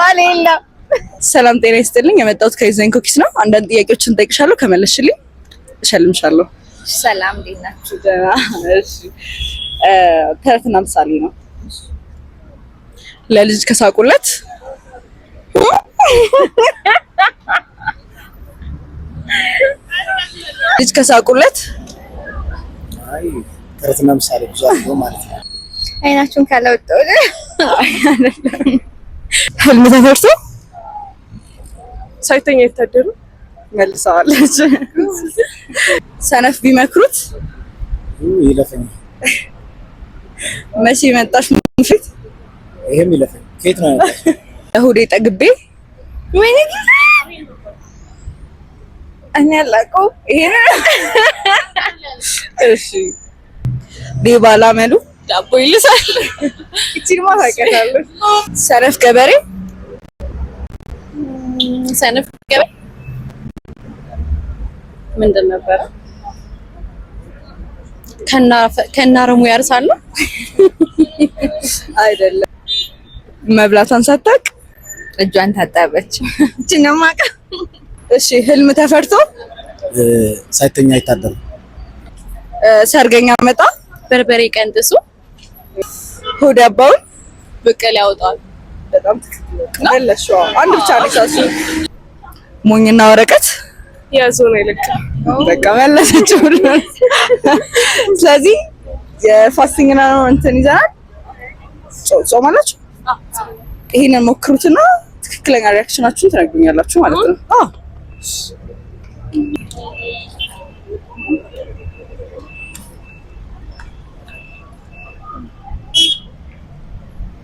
አሌላ ሰላም ጤና ይስጥልኝ። የመጣሁት ከይዘን ኩኪስ ነው። አንዳንድ ጥያቄዎችን ጠይቅሻለሁ። ከመለስሽልኝ እሸልምሻለሁ። ሰላም እንዴት ናችሁ? እሺ ተረትና ምሳሌ ነው። ለልጅ ከሳቁለት ልጅ ከሳቁለት አይ ተረትና ምሳሌ ብዙ አለው ማለት ነው። አይናችሁን ካላወጣው ህልም ተፈርቶ ሳይተኛ ይታደሩ መልሰዋለች። ሰነፍ ቢመክሩት ይለፈኝ መቼ መጣሽ ሙሽት ይሄም ይለፈኝ ከየት ነው ያለው? እሁዴ ጠግቤ ወይኔ ጊዜ እኔ አላውቀው ይሄ እሺ ዲባላ መሉ ዳቦ ይልሳል። እቺን ማታቀታለሁ። ሰነፍ ገበሬ ሰነፍ ገበሬ ምንድን ነበረ? ከናረሙ ያርሳሉ አይደለም። መብላቷን ሳታውቅ እጇን ታጠበች። እቺን ነው የማውቀው። እሺ ህልም ተፈርቶ ሳይተኛ ይታደሩ ሰርገኛ መጣ በርበሬ ቀንጥሱ ሆድ ያባውን ብቅል ያወጣል። በጣም ትክክል መለስሽው። አንድ ብቻ ነሽ። ሞኝና ወረቀት ያዞ ነው ይልቅ በቃ መለሰችው። ስለዚህ የፋስቲንግ ነው እንትን ይዘናል። ጾማላችሁ? ይሄንን ሞክሩትና ትክክለኛ ሪአክሽናችሁን ትነግሩኛላችሁ ማለት ነው።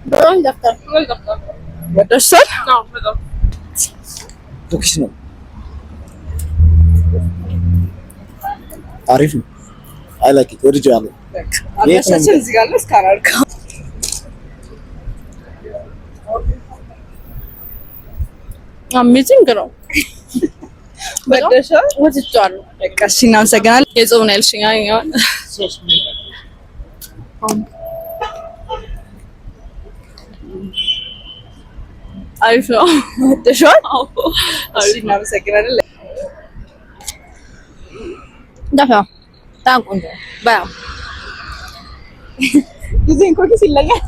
በጣም ደፍተር ወደሻል? ኩኪስ ነው። አሪፍ ነው። አይ ላይክ ኢት ወድጄዋለሁ። አላሻችን እዚህ ጋር ለስካራልካ አሜዚንግ ነው። ወደሻል? ወድጄዋለሁ። በቃ እሺ እናመሰግናለን። የጾም ነው ያልሽኝ አይኛል አሪፍ ነው። ወደሻል? እሺ እናመሰግናለን። ደፋ ታንቁ ባው ጊዜን ኩኪስ ይለኛል።